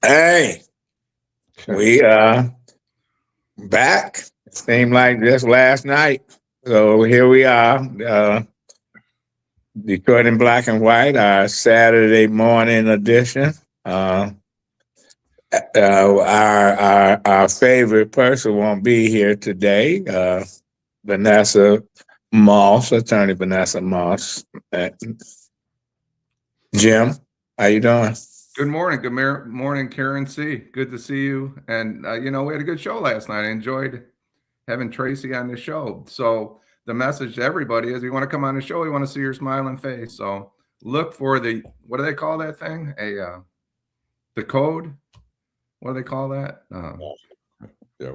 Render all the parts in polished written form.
Hey, we back. It seemed like just last night. So here we are. Detroit in black and white, our Saturday morning edition. Our favorite person won't be here today. Vanessa Moss, Attorney Vanessa Moss. Jim, how you doing? Good morning. Good morning, Karen C. Good to see you. And, we had a good show last night. I enjoyed having Tracy on the show. So the message to everybody is, you want to come on the show, we want to see your smiling face. So look for what do they call that thing? The code? What do they call that? Yeah,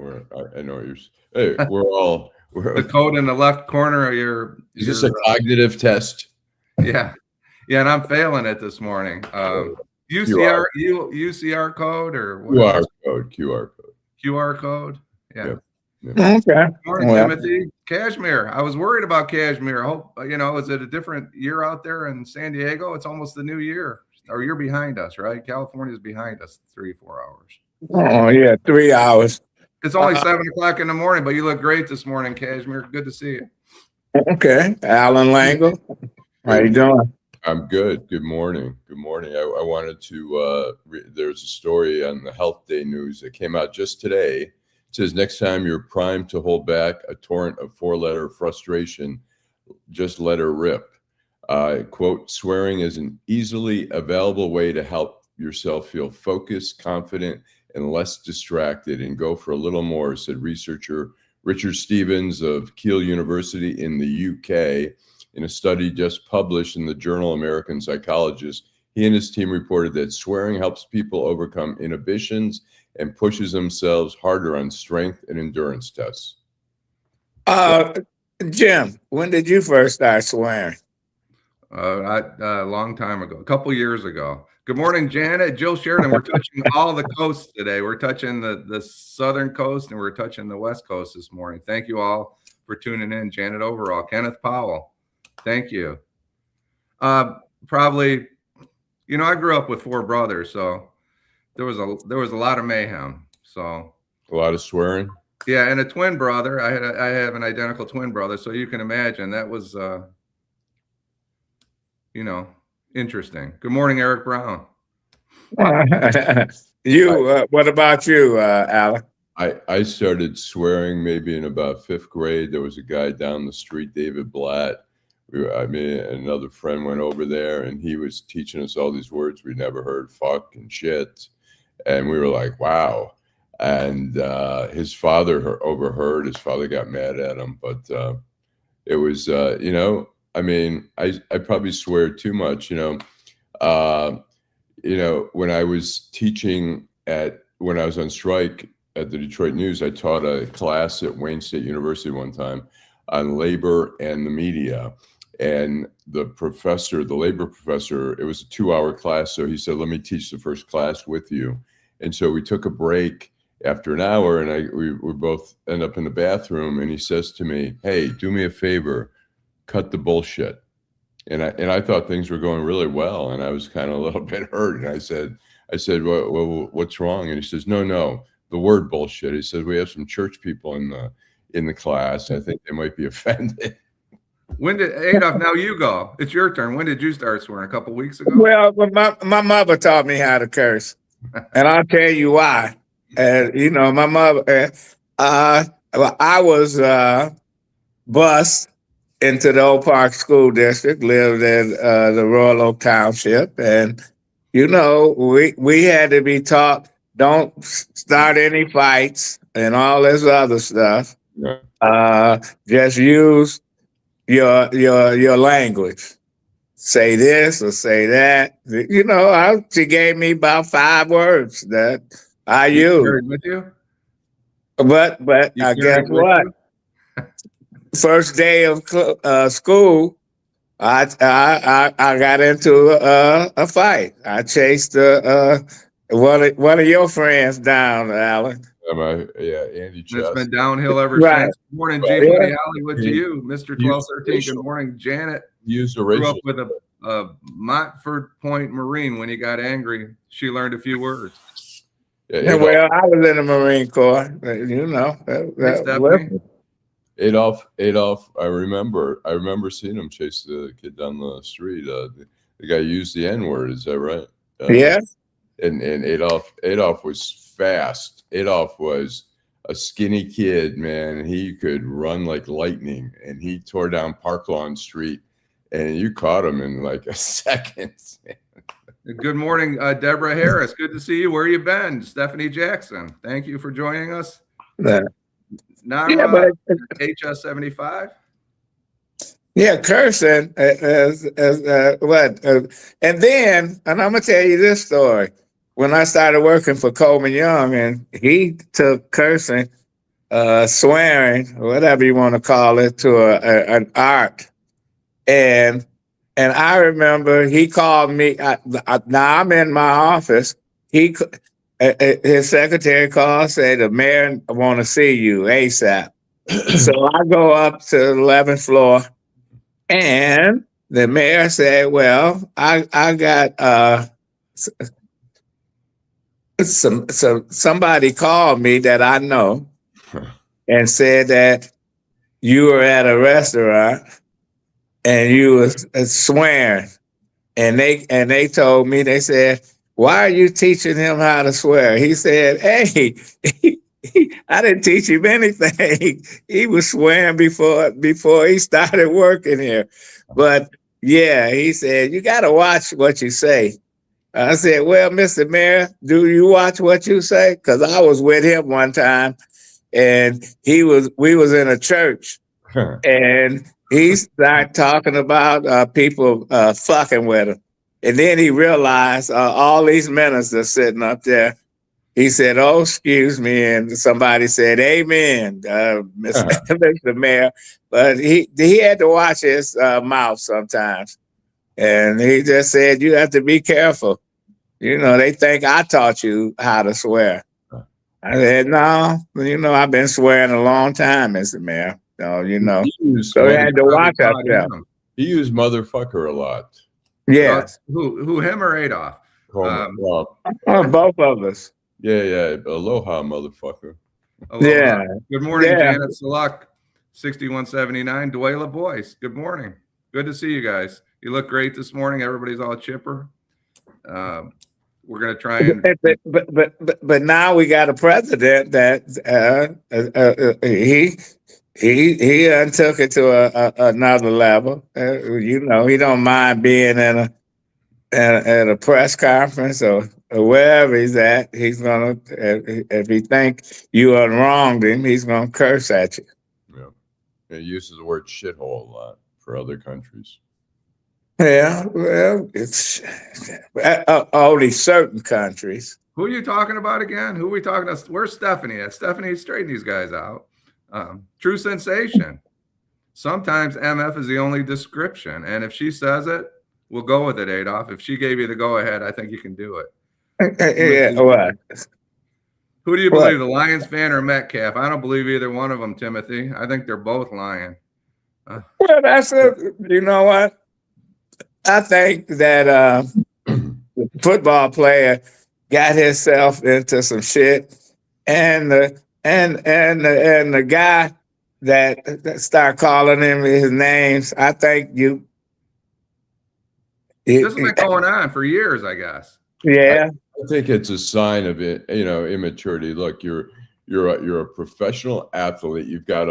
I know you're. Hey, we're the code in the left corner of your. Is this a cognitive test? Yeah, and I'm failing it this morning. UCR code or what? QR code. Yeah. Okay. Morning, Timothy. Cashmere. I was worried about Cashmere. I hope is it a different year out there in San Diego? It's almost the new year. Or you're behind us, right? California's behind us 3-4 hours. Oh yeah, 3 hours. It's only 7 o'clock in the morning, but you look great this morning, Cashmere. Good to see you. Okay, Allan Lengel, how you doing? I'm good. Good morning. Good morning. I wanted to. There's a story on the Health Day News that came out just today. It says next time you're primed to hold back a torrent of 4-letter frustration, just let her rip. Quote, swearing is an easily available way to help yourself feel focused, confident, and less distracted, and go for a little more, said researcher Richard Stevens of Keele University in the UK. In a study just published in the journal American Psychologist, he and his team reported that swearing helps people overcome inhibitions and pushes themselves harder on strength and endurance tests. Jim, when did you first start swearing? A long time ago, a couple years ago. Good morning, Janet. Jill Sheridan. We're touching all the coasts today. We're touching the southern coast and we're touching the west coast this morning. Thank you all for tuning in. Janet Overall, Kenneth Powell. Thank you. Probably, I grew up with 4 brothers, so there was a lot of mayhem. So a lot of swearing. Yeah, and a twin brother. I have an identical twin brother, so you can imagine that was interesting. Good morning, Eric Brown. What about you, Allan? I started swearing maybe in about 5th grade. There was a guy down the street, David Blatt. Another friend went over there, and he was teaching us all these words we never heard, fuck and shit. And we were like, wow. And his father overheard. His father got mad at him. But it was, I probably swear too much, when I was teaching when I was on strike at the Detroit News, I taught a class at Wayne State University one time on labor and the media. And the labor professor, it was a 2-hour class. So he said, let me teach the first class with you. And so we took a break after an hour, and we both end up in the bathroom. And he says to me, hey, do me a favor, cut the bullshit. And I thought things were going really well. And I was kind of a little bit hurt. And I said, well, what's wrong? And he says, no, the word bullshit. He says, we have some church people in the class. I think they might be offended. When did Adolph? Now you go. It's your turn. When did you start swearing? A couple weeks ago. Well, my mother taught me how to curse, and I'll tell you why. My mother. I was bused into the Oak Park School District. Lived in the Royal Oak Township, and we had to be taught don't start any fights and all this other stuff. Yeah. Just use your language. Say this or say that. She gave me about 5 words that I use. With you? But I guess what? First day of school, I got into a fight. I chased one of your friends down, Allan. Andy. It's been downhill ever since. Good morning, J. Money Hollywood to you, Mr. 1213. Good morning, Janet. Grew up with a Montford Point Marine. When he got angry, she learned a few words. Yeah, Well, I was in the Marine Corps. You know, Hey, Stephanie. Adolph. I remember seeing him chase the kid down the street. The guy used the N-word. Is that right? Yeah. And Adolph was fast. Adolph was a skinny kid, man, and he could run like lightning. And he tore down Park Lawn Street, and you caught him in like a second. Good morning, Deborah Harris. Good to see you. Where you been? Stephanie Jackson. Thank you for joining us. Nara, HS 75. Yeah, cursing what? And then, and I'm gonna tell you this story. When I started working for Coleman Young, and he took cursing, swearing, whatever you want to call it, to an art. And I remember he called me. Now I'm in my office. His secretary called, said the mayor want to see you ASAP. So I go up to the 11th floor, and the mayor said, "Well, I got somebody called me that I know, and said that you were at a restaurant and you was swearing, and they told me, they said, why are you teaching him how to swear?" He said, "Hey, I didn't teach him anything. He was swearing before he started working here." But yeah, he said, "You got to watch what you say." I said, "Well, Mr. Mayor, do you watch what you say?" Because I was with him one time, and we was in a church, and he started talking about people fucking with him. And then he realized all these ministers sitting up there. He said, "Oh, excuse me," and somebody said, "Amen, Mr. Mayor." But he had to watch his mouth sometimes, and he just said, "You have to be careful. You know, they think I taught you how to swear." I said, "No, I've been swearing a long time, Mr. Mayor. So, so we had to watch ourselves." He used motherfucker a lot. Yeah. Who, him or Adolph? Both of us. Yeah. Aloha, motherfucker. Aloha. Yeah. Good morning, Janet Salak, 6179. Dwayla Boyce. Good morning. Good to see you guys. You look great this morning. Everybody's all chipper. We're gonna try and. But now we got a president that he took it to another level. He don't mind being at a press conference or wherever he's at. He's gonna, if he think you wronged him, he's gonna curse at you. Yeah, he uses the word shithole a lot for other countries. Yeah, well, it's only certain countries. Who are you talking about again? Who are we talking about? Where's Stephanie at? Stephanie, straighten these guys out. True sensation. Sometimes MF is the only description. And if she says it, we'll go with it, Adolph. If she gave you the go-ahead, I think you can do it. Yeah, what? Who do you believe, the Lions fan or Metcalf? I don't believe either one of them, Timothy. I think they're both lying. Well, you know what? I think that the football player got himself into some shit, and the guy that start calling him his names. I think this has been going on for years, I guess. Yeah, I think it's a sign of it, immaturity. Look, you're a professional athlete. You've got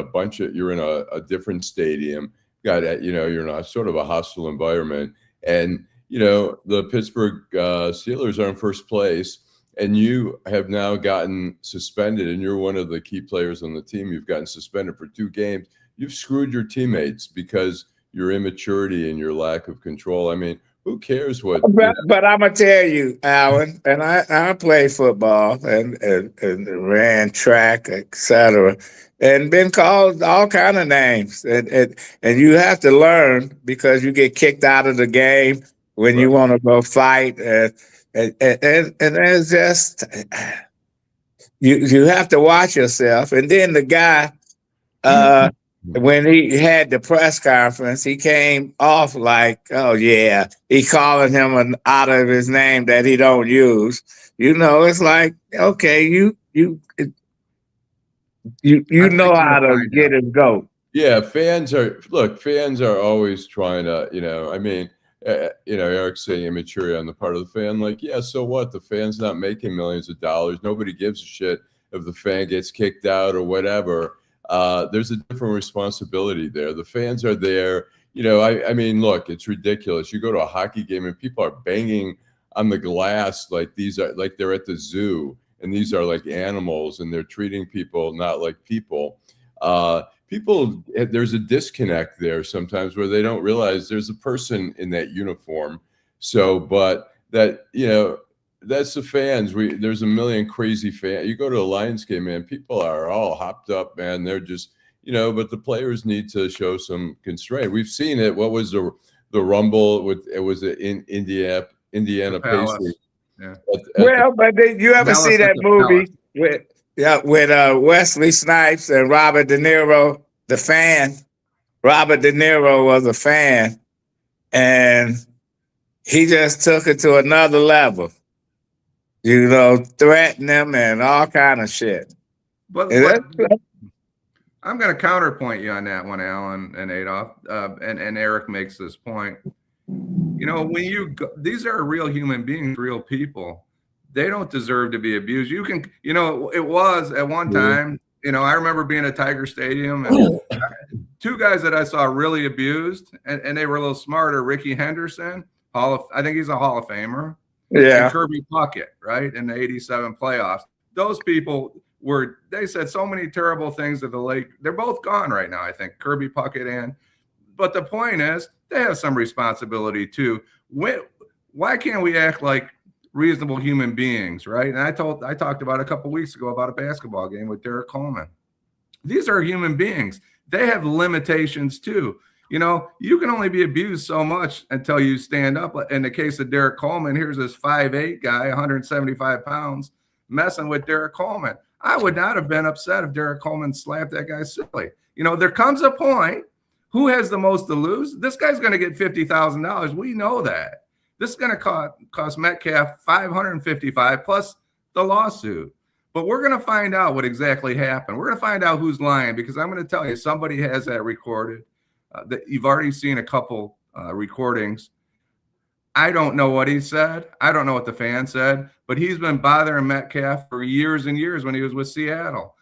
you're in a different stadium. You're in a sort of a hostile environment, and the Pittsburgh Steelers are in first place, and you have now gotten suspended, and you're one of the key players on the team. You've gotten suspended for 2 games. You've screwed your teammates because your immaturity and your lack of control. I mean, who cares what? But I'm gonna tell you, Allan, and I played football and ran track, etc., and been called all kind of names, and you have to learn, because you get kicked out of the game when you want to go fight, and it's just you have to watch yourself. And then the guy when he had the press conference, he came off like, oh yeah, he calling him out of his name that he don't use. It's like, okay, you I know think how we'll to find get out. his goat. Yeah, fans are always trying to, Eric's saying immaturity on the part of the fan. Like, yeah, so what? The fan's not making millions of dollars. Nobody gives a shit if the fan gets kicked out or whatever. There's a different responsibility there. The fans are there. I mean, look, it's ridiculous. You go to a hockey game and people are banging on the glass like they're at the zoo, and these are like animals, and they're treating people not like people. There's a disconnect there sometimes where they don't realize there's a person in that uniform. So, but that, that's the fans. There's a million crazy fans. You go to a Lions game, man, people are all hopped up, man. They're just, but the players need to show some constraint. We've seen it. What was the Rumble in Indiana Pacers? Yeah. But you ever see that movie with Wesley Snipes and Robert De Niro, the fan? Robert De Niro was a fan, and he just took it to another level. Threatened him and all kind of shit. But I'm going to counterpoint you on that one, Allan and Adolph, and Eric makes this point. These are real human beings, real people. They don't deserve to be abused. You can, it was at one time, I remember being at Tiger Stadium, and two guys that I saw really abused, and they were a little smarter. Ricky Henderson, I think he's a Hall of Famer. Yeah. And Kirby Puckett, right, in the '87 playoffs. Those people they said so many terrible things to the lake. They're both gone right now, I think, Kirby Puckett but the point is, they have some responsibility too. Why can't we act like reasonable human beings, right? And I talked about a couple of weeks ago about a basketball game with Derek Coleman. These are human beings. They have limitations too. You can only be abused so much until you stand up. In the case of Derek Coleman, here's this 5'8" guy, 175 pounds, messing with Derek Coleman. I would not have been upset if Derek Coleman slapped that guy silly. There comes a point, who has the most to lose? This guy's going to get $50,000. We know that. This is going to cost Metcalf $555 plus the lawsuit. But we're going to find out what exactly happened. We're going to find out who's lying, because I'm going to tell you, somebody has that recorded. That you've already seen a couple recordings. I don't know what he said. I don't know what the fan said, but he's been bothering Metcalf for years and years when he was with Seattle.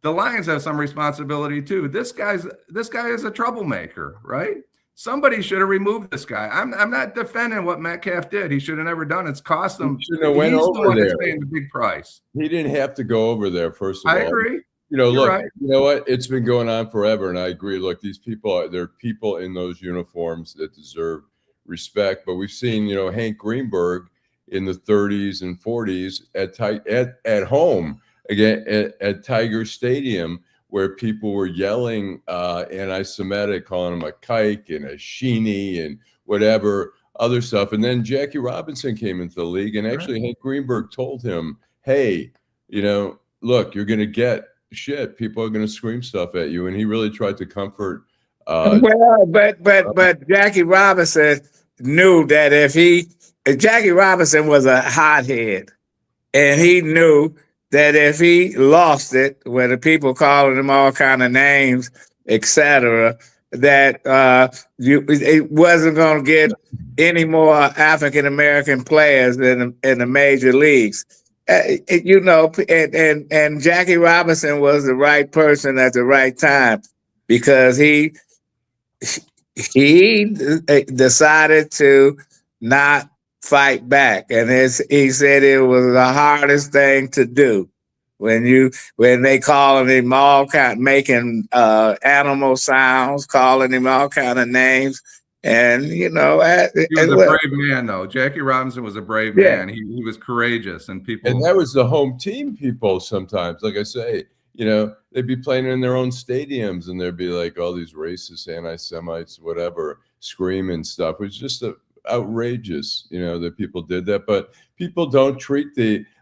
The Lions have some responsibility too. This guy is a troublemaker, right? Somebody should have removed this guy. I'm not defending what Metcalf did. He should have never done it. It's cost him. He's the one that's paying the big price. He didn't have to go over there, first of all. I agree. Look, right. You know what? It's been going on forever, and I agree. Look, these people, there are people in those uniforms that deserve respect. But we've seen, Hank Greenberg in the 30s and 40s at home again at Tiger Stadium, where people were yelling anti-Semitic, calling him a kike and a sheenie and whatever other stuff. And then Jackie Robinson came into the league, and actually Hank Greenberg told him, "Hey, look, you're going to get shit. People are going to scream stuff at you." And he really tried to comfort. But Jackie Robinson knew that if Jackie Robinson was a hothead, and he knew that if he lost it, where the people calling him all kind of names, etc., that it wasn't going to get any more African American players in the major leagues. And Jackie Robinson was the right person at the right time, because he decided to not fight back, and he said it was the hardest thing to do when they calling him all kind, making animal sounds, calling him all kind of names. And he was a brave man, though. Jackie Robinson was a brave man. He was courageous, and people. And that was the home team people. Sometimes, like I say, they'd be playing in their own stadiums, and there'd be like all these racist anti-Semites, whatever, screaming stuff. It was just a outrageous, that people did that. But people don't treat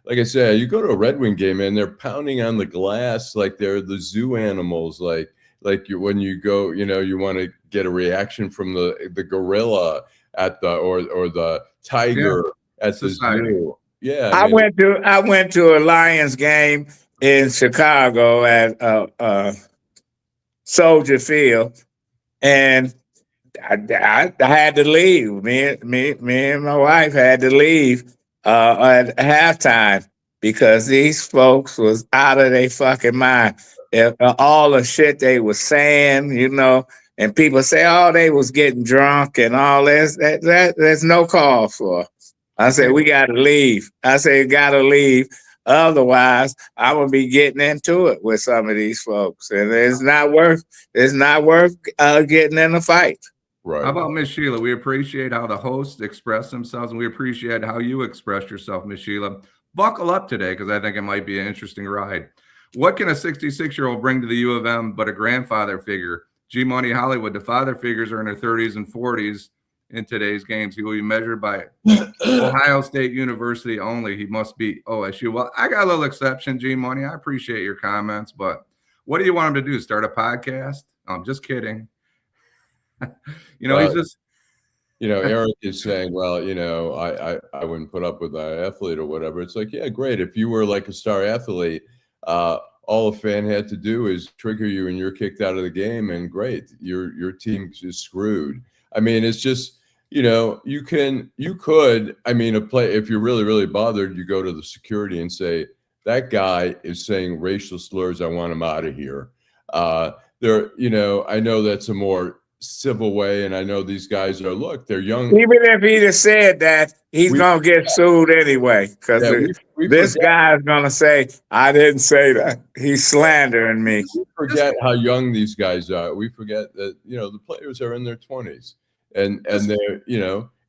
like I said, you go to a Red Wing game and they're pounding on the glass like they're the zoo animals, when you go, you want to get a reaction from the gorilla at or the tiger at the zoo. Yeah, I went to a Lions game in Chicago at Soldier Field, and I had to leave. Me and my wife had to leave at halftime because these folks was out of their fucking mind. All the shit they was saying, and people say, oh, they was getting drunk and all this. There's no call for. I said, we got to leave. I said, got to leave. Otherwise, I would be getting into it with some of these folks, and it's not worth getting in a fight. Right. How about Miss Sheila? We appreciate how the hosts express themselves, and we appreciate how you express yourself, Miss Sheila. Buckle up today, because I think it might be an interesting ride. What can a 66-year-old bring to the U of M but a grandfather figure? G-Money Hollywood, the father figures are in their 30s and 40s in today's games. He will be measured by Ohio State University only. He must be OSU. Well, I got a little exception, G-Money. I appreciate your comments, but what do you want him to do? Start a podcast? I'm just kidding. He's just... Eric is saying, well, I wouldn't put up with that athlete or whatever. It's like, yeah, great. If you were like a star athlete, all a fan had to do is trigger you and you're kicked out of the game, and great, your team's just screwed. I mean, it's just, you could, if you're really, really bothered, you go to the security and say, that guy is saying racial slurs. I want him out of here. I know that's a more civil way, and I know these guys they're young. Even if he'd have said that, he's gonna get sued anyway, because this guy is gonna say, I didn't say that. He's slandering me. We forget how young these guys are. We forget that the players are in their 20s, and they're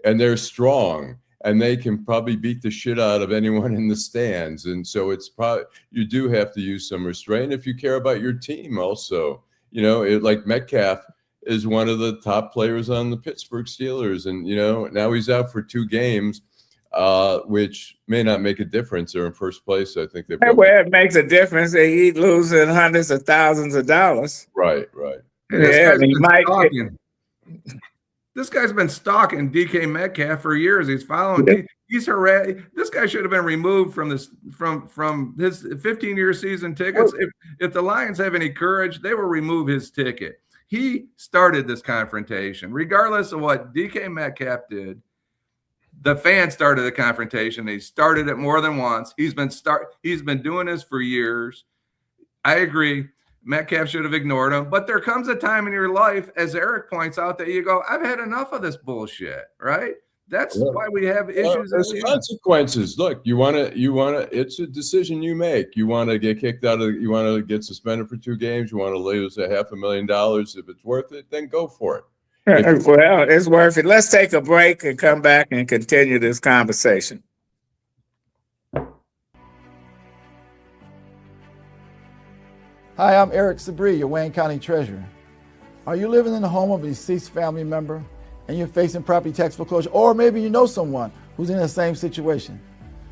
and they're strong, and they can probably beat the shit out of anyone in the stands. And so it's probably, you do have to use some restraint if you care about your team also. Like Metcalf is one of the top players on the Pittsburgh Steelers. And, now he's out for 2 games, which may not make a difference. They're in first place. I think it makes a difference. He's losing hundreds of thousands of dollars. Right. Yeah, this guy's been stalking DK Metcalf for years. He's following. He's harassed. This guy should have been removed from his 15-year season tickets. If the Lions have any courage, they will remove his ticket. He started this confrontation, regardless of what DK Metcalf did. The fans started the confrontation. They started it more than once. He's been doing this for years. I agree. Metcalf should have ignored him. But there comes a time in your life, as Eric points out, that you go, I've had enough of this bullshit, right? That's why we have issues. There's consequences. Look, you want to, it's a decision you make. You want to get kicked out of, you want to get suspended for 2 games. You want to lose $500,000. If it's worth it, then go for it. Well, it's worth it. Let's take a break and come back and continue this conversation. Hi, I'm Eric Sabri, your Wayne County Treasurer. Are you living in the home of a deceased family member and you're facing property tax foreclosure, or maybe you know someone who's in the same situation?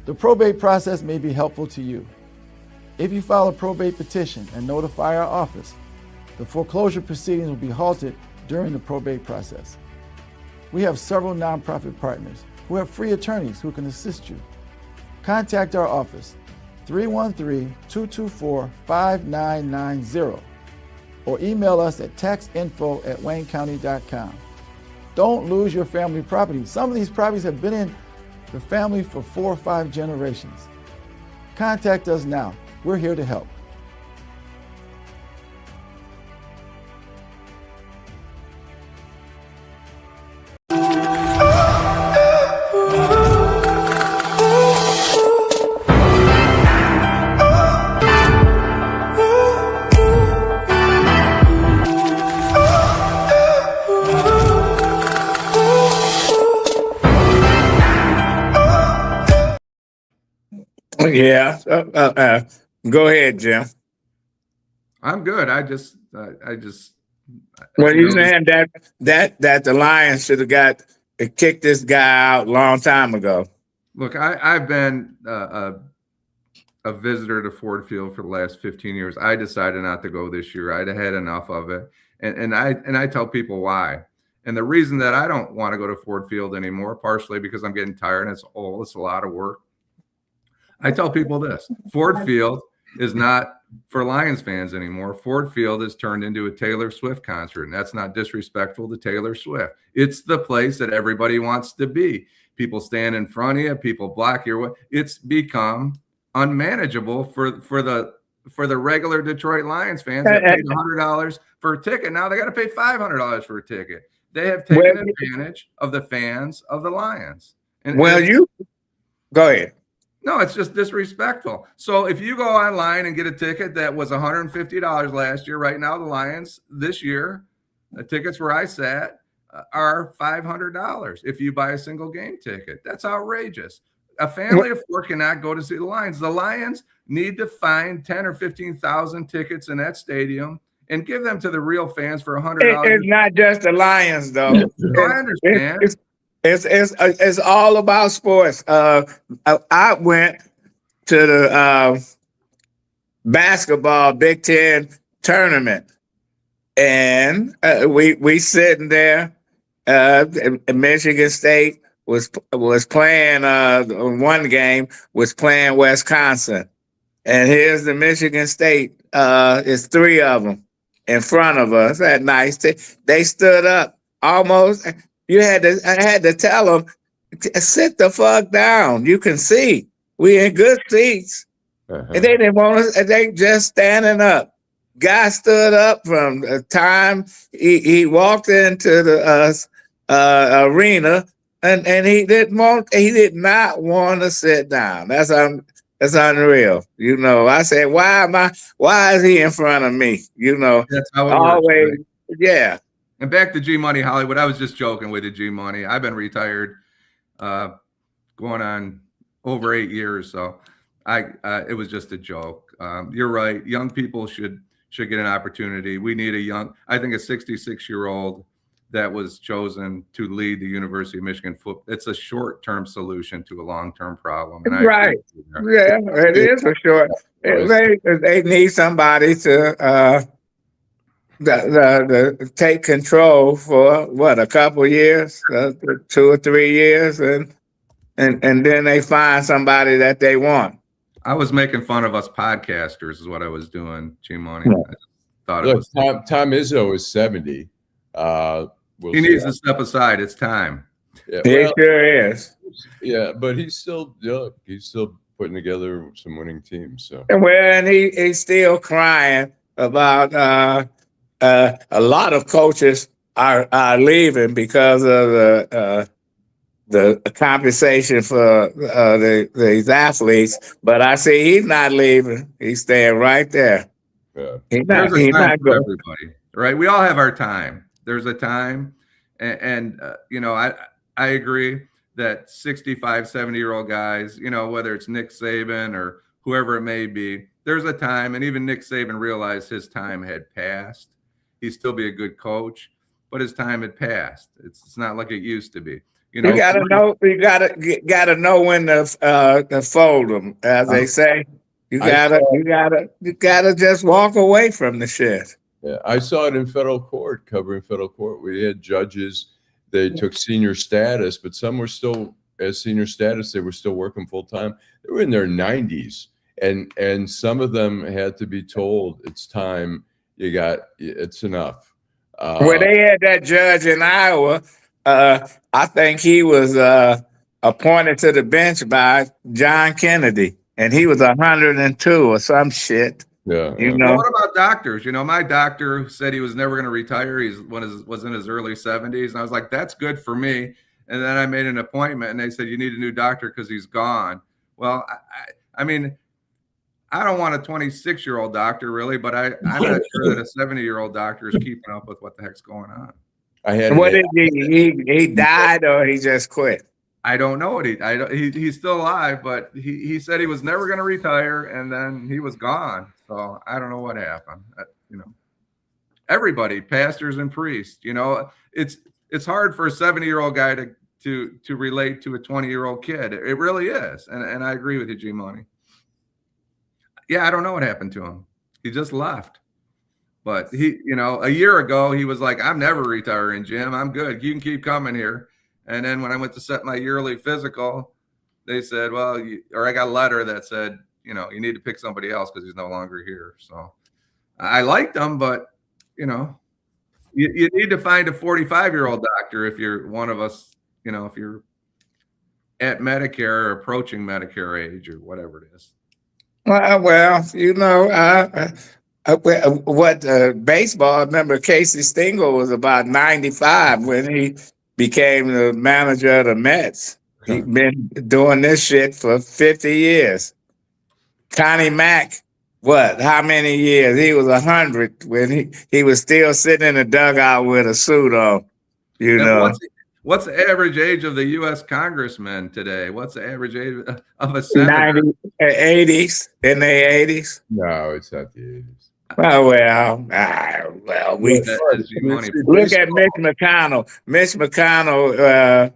The probate process may be helpful to you. If you file a probate petition and notify our office, the foreclosure proceedings will be halted during the probate process. We have several nonprofit partners who have free attorneys who can assist you. Contact our office, 313-224-5990, or email us at taxinfo@waynecounty.com. Don't lose your family property. Some of these properties have been in the family for 4 or 5 generations. Contact us now. We're here to help. Yeah. Go ahead, Jim. I'm good. I just. Well, you're saying that the Lions should have got kicked this guy out a long time ago. Look, I've been a visitor to Ford Field for the last 15 years. I decided not to go this year. I'd had enough of it. And I tell people why. And the reason that I don't want to go to Ford Field anymore, partially because I'm getting tired and it's old, it's a lot of work. I tell people this: Ford Field is not for Lions fans anymore. Ford Field has turned into a Taylor Swift concert, and that's not disrespectful to Taylor Swift. It's the place that everybody wants to be. People stand in front of you, people block your way. It's become unmanageable for the regular Detroit Lions fans that paid $100 for a ticket. Now they got to pay $500 for a ticket. They have taken advantage of the fans of the Lions. And you go ahead. No, it's just disrespectful. So if you go online and get a ticket that was $150 last year, right now the Lions this year, the tickets where I sat are $500 if you buy a single game ticket. That's outrageous. A family of four cannot go to see the Lions. The Lions need to find 10 or 15,000 tickets in that stadium and give them to the real fans for $100. It's not just the Lions, though. I understand. It's all about sports. I went to the basketball Big Ten tournament, and we sitting there. Michigan State was playing one game, was playing Wisconsin, and here's the Michigan State. It's three of them in front of us. That nice. They stood up almost. I had to tell them, sit the fuck down. You can see we in good seats, and they didn't want us. They just standing up. Guy stood up from the time he walked into the arena, and he did not want to sit down. That's unreal. You know, I said, why is he in front of me? You know, that's how it always works, right? Yeah. And back to G Money Hollywood. I was just joking with the G Money. I've been retired going on over 8 years. So it was just a joke. You're right. Young people should get an opportunity. We need I think a 66-year-old that was chosen to lead the University of Michigan football. It's a short-term solution to a long-term problem. And right. Yeah, it is for sure. They need somebody to take control for a couple of years, 2 or 3 years, and then they find somebody that they want. I was making fun of us podcasters, is what I was doing, G Money. Yeah. Tom Izzo is 70. He needs to step aside. It's time. Yeah, he sure is. Yeah, but he's still putting together some winning teams. So and he's still crying about a lot of coaches are leaving because of the compensation for these athletes. But I see he's not leaving. He's staying right there. Yeah. He's not going. Everybody, right? We all have our time. There's a time, and you know, I agree that 65, 70-year-old guys, you know, whether it's Nick Saban or whoever it may be, there's a time, and even Nick Saban realized his time had passed. He'd still be a good coach, but his time had passed. It's not like it used to be. You know, you gotta know when to fold them, as they say. You gotta just walk away from the shit. Yeah, I saw it in federal court, covering federal court. We had judges, they took senior status, but some were still as senior status, they were still working full time. They were in their 90s. And some of them had to be told it's time, it's enough. Well, they had that judge in Iowa. I think he was appointed to the bench by John Kennedy, and he was 102 or some shit. Yeah, you know. Well, what about doctors? You know, my doctor said he was never going to retire. He was in his early 70s, and I was like, "That's good for me." And then I made an appointment, and they said, "You need a new doctor because he's gone." Well, I mean, I don't want a 26-year-old doctor really, but I'm not sure that a 70-year-old doctor is keeping up with what the heck's going on. What did he died or he just quit? I don't know what he's still alive, but he said he was never going to retire, and then he was gone. So I don't know what happened. You know, everybody, pastors and priests, you know, it's hard for a 70-year-old guy to relate to a 20-year-old kid. It really is. And I agree with you, G Money. Yeah, I don't know what happened to him. He just left. But he, a year ago, he was like, I'm never retiring, Jim. I'm good. You can keep coming here. And then when I went to set my yearly physical, they said, well, I got a letter that said, you need to pick somebody else because he's no longer here. So I liked him, but, you need to find a 45-year-old doctor if you're one of us, if you're at Medicare or approaching Medicare age or whatever it is. Well, baseball, I remember Casey Stengel was about 95 when he became the manager of the Mets. He'd been doing this shit for 50 years. Connie Mack, how many years? He was 100 when he was still sitting in the dugout with a suit on, What's the average age of the U.S. congressman today? What's the average age of a senator? 80s, in their 80s. No, it's not the 80s. We look at Mitch McConnell. Mitch McConnell,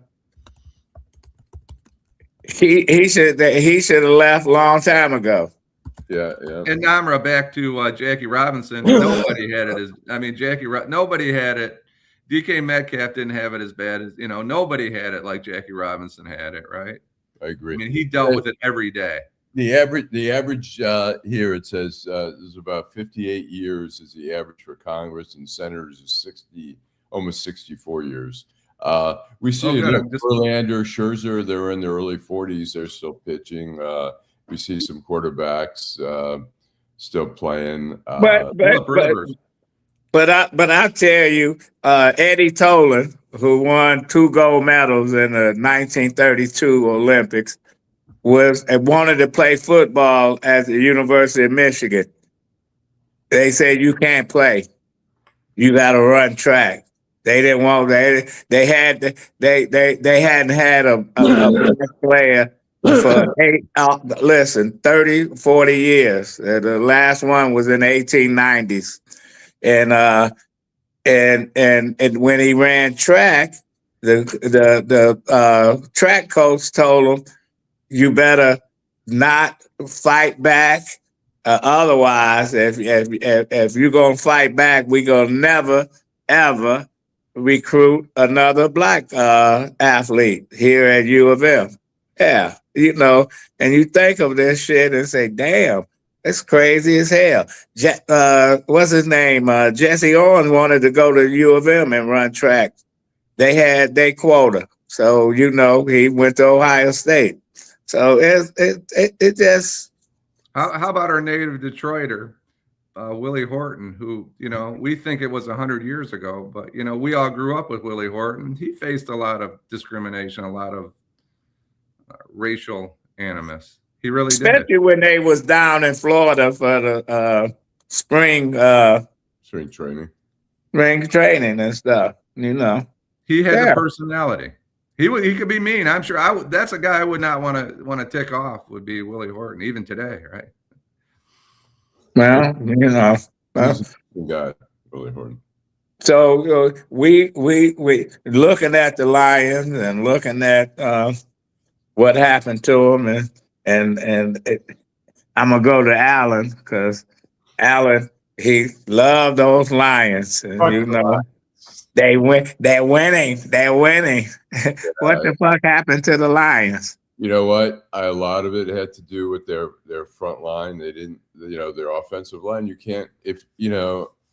he should have left a long time ago. Yeah. And Namra, back to Jackie Robinson. Nobody had it nobody had it. DK Metcalf didn't have it as bad as, nobody had it like Jackie Robinson had it, right? I agree. I mean, he dealt with it every day. The average here, it says is about 58 years is the average for Congress, and senators is almost 64 years. We see Verlander, Scherzer, they're in their early 40s. They're still pitching. We see some quarterbacks still playing. But I tell you, Eddie Tolan, who won 2 gold medals in the 1932 Olympics, wanted to play football at the University of Michigan. They said you can't play. You got to run track. They didn't want. They hadn't had a player for 30, 40 years. The last one was in the 1890s. And when he ran track, the track coach told him, you better not fight back. Otherwise, if you're gonna fight back, we're gonna never ever recruit another black athlete here at U of M. Yeah, and you think of this shit and say, damn. It's crazy as hell. What's his name? Jesse Owens wanted to go to U of M and run track. They had their quota. So, he went to Ohio State. So it just. How about our native Detroiter, Willie Horton, who, we think it was 100 years ago, but, we all grew up with Willie Horton. He faced a lot of discrimination, a lot of racial animus. He really did. Especially when they was down in Florida for the spring training and stuff. He had the personality. He could be mean. I'm sure. That's a guy I would not want to tick off. Would be Willie Horton, even today, right? Well, he's a guy, Willie Horton. So we looking at the Lions and looking at what happened to them and I'm gonna go to Allan because Allan, he loved those Lions, and they're winning. What the fuck happened to the Lions? You know what? A lot of it had to do with their front line. They didn't, their offensive line. You can't,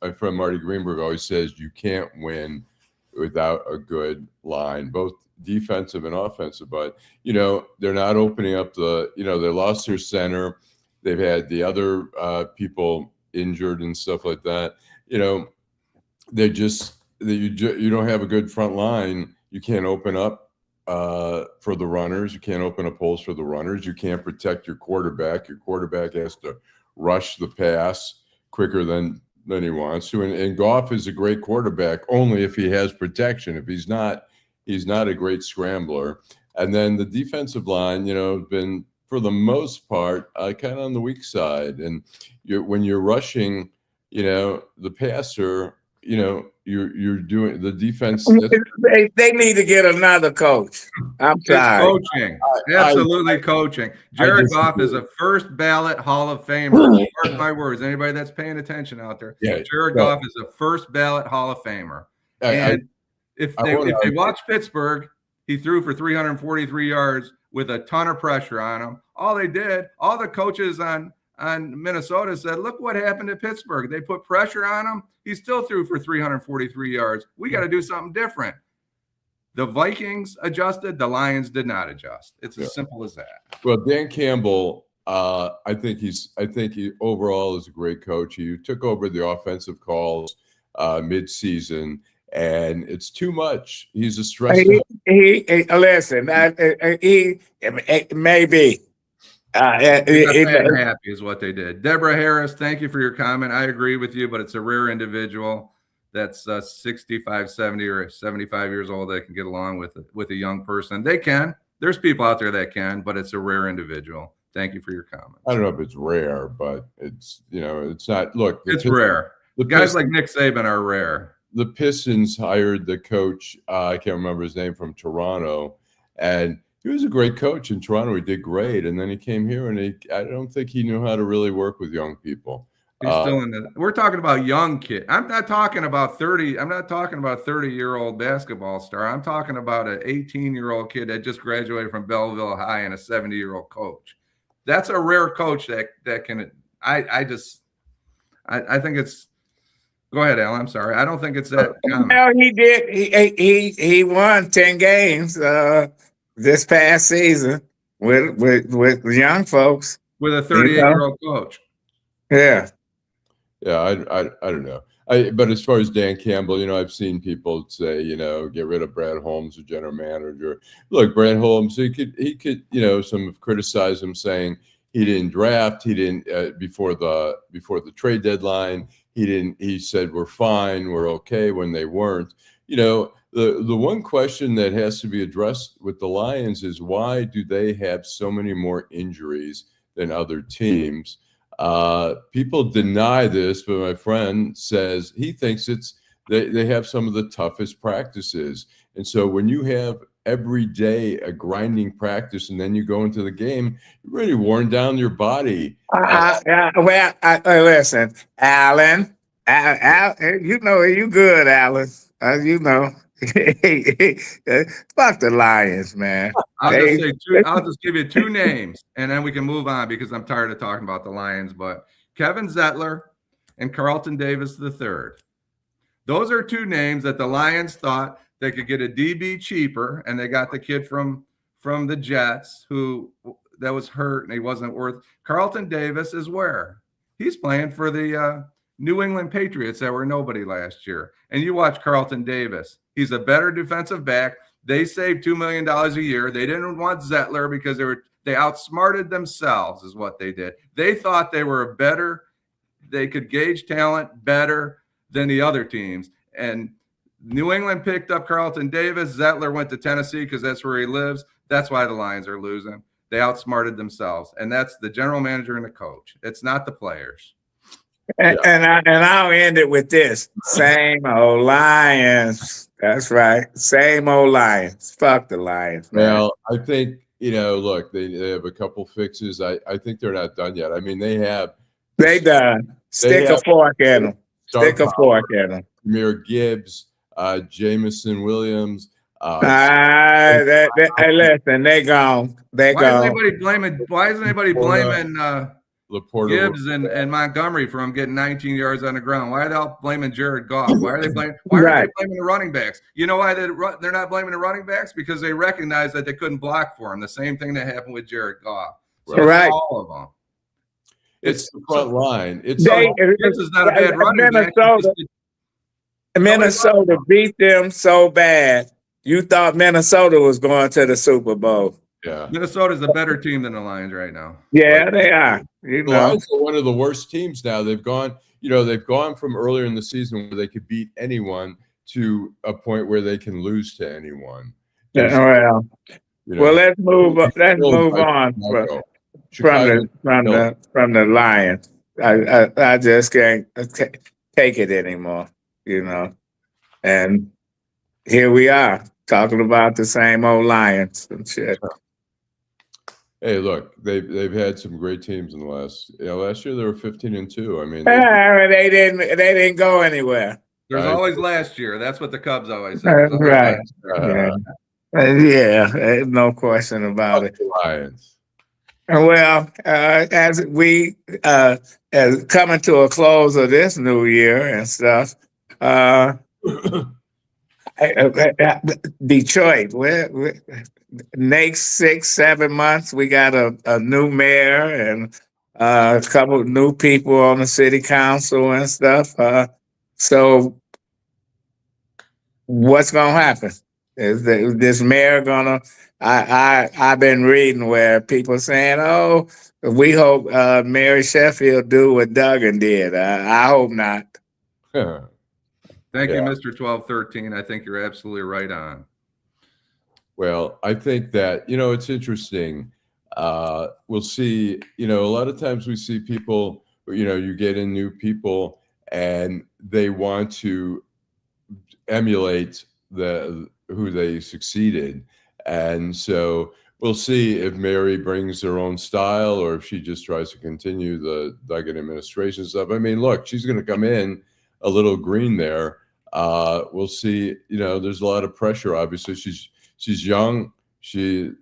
my friend Marty Greenberg always says you can't win without a good line, both defensive and offensive. But they're not opening up they lost their center. They've had the other people injured and stuff like that. They just you don't have a good front line. You can't open up for the runners. You can't open up holes for the runners. You can't protect your quarterback. Your quarterback has to rush the pass quicker than he wants to. And Goff is a great quarterback only if he has protection. If he's not a great scrambler. And then the defensive line, been for the most part kind of on the weak side. And when you're rushing, the passer, you're doing the defense. They need to get another coach. I'm sorry. It's coaching. Absolutely coaching. Jared Goff is a first ballot Hall of Famer. Mark my words. Anybody that's paying attention out there. Yeah, Jared Goff is a first ballot Hall of Famer. And if they watch Pittsburgh, he threw for 343 yards with a ton of pressure on him. All the coaches on Minnesota said, look what happened at Pittsburgh. They put pressure on him. He still threw for 343 yards. We got to do something different. The Vikings adjusted. The Lions did not adjust. It's as simple as that. Well, Dan Campbell, I think he overall is a great coach. He took over the offensive calls mid-season, and it's too much. He's a stress. Listen. He maybe. Happy is what they did. Deborah Harris, thank you for your comment. I agree with you, but it's a rare individual that's 65, 70, or 75 years old that can get along with a young person. They can. There's people out there that can, but it's a rare individual. Thank you for your comment. I don't know if it's rare, but it's not. Look, it's rare. The guys like Nick Saban are rare. The Pistons hired the coach. I can't remember his name, from Toronto, and he was a great coach in Toronto. He did great, and then he came here, and I don't think he knew how to really work with young people. He's still we're talking about young kid. I'm not talking about 30. I'm not talking about 30-year-old basketball star. I'm talking about an 18-year-old kid that just graduated from Belleville High and a 70-year-old coach. That's a rare coach that can. I think it's. Go ahead, Allan. I'm sorry. I don't think it's that common. Well, he did. He won 10 games this past season with young folks. With a 38-year-old coach. Yeah. Yeah, I don't know. But as far as Dan Campbell, I've seen people say, get rid of Brad Holmes, the general manager. Look, Brad Holmes, he could, some have criticized him, saying he didn't draft, he didn't before the trade deadline. He said we're fine, we're okay, when they weren't. The one question that has to be addressed with the Lions is, why do they have so many more injuries than other teams? People deny this, but my friend says he thinks they have some of the toughest practices. And so when you have every day a grinding practice and then you go into the game, you're really worn down your body. Listen, Allan, you good, Allan. Fuck the Lions, man. I'll just give you two names, and then we can move on because I'm tired of talking about the Lions. But Kevin Zettler and Carlton Davis III. Those are two names that the Lions thought they could get a DB cheaper, and they got the kid from the Jets that was hurt and he wasn't worth. Carlton Davis is where? He's playing for the New England Patriots that were nobody last year. And you watch Carlton Davis. He's a better defensive back. They saved $2 million a year. They didn't want Zettler because they outsmarted themselves is what they did. They thought they were they could gauge talent better than the other teams. And New England picked up Carlton Davis. Zettler went to Tennessee because that's where he lives. That's why the Lions are losing. They outsmarted themselves. And that's the general manager and the coach. It's not the players. And I'll end it with this. Same old Lions. That's right. Same old Lions. Fuck the Lions, man. Well, I think, look, they have a couple fixes. I think they're not done yet. I mean, they done. Stick a fork in them. Stick a fork in them. Amir Gibbs, Jamison Williams. Listen, they gone. Why isn't anybody blaming Gibbs and Montgomery from getting 19 yards on the ground? Why are they all blaming Jared Goff? Why are they blaming? Why are they blaming the running backs? You know why they're not blaming the running backs? Because they recognize that they couldn't block for him. The same thing that happened with Jared Goff. So right. All of them. It's the front line. Gibbs is not a bad running back. Minnesota beat them so bad. You thought Minnesota was going to the Super Bowl. Yeah, Minnesota's a better team than the Lions right now. Yeah, they are. The Lions are one of the worst teams now. They've gone from earlier in the season where they could beat anyone to a point where they can lose to anyone. Well, let's move on. Let's move on from the Lions. I just can't take it anymore. And here we are talking about the same old Lions and shit. Hey, look, they've had some great teams in the last year they were 15-2. I mean, They didn't go anywhere. There's I- always last year. That's what the Cubs always say. There's always Right. last year. Yeah, no question about it. Lions. Well, as we as coming to a close of this new year and stuff, Detroit, next 6-7 months, we got a new mayor and a couple of new people on the city council and stuff. So what's going to happen? Is this mayor gonna? I've been reading where people saying, "Oh, we hope Mary Sheffield do what Duggan did." I hope not. Thank you, Mr. 1213. I think you're absolutely right on. Well, I think that, it's interesting. We'll see, a lot of times we see people, you get in new people and they want to emulate who they succeeded. And so we'll see if Mary brings her own style or if she just tries to continue the Duggan administration stuff. I mean, look, she's going to come in a little green there. We'll see, there's a lot of pressure. Obviously she's young. She,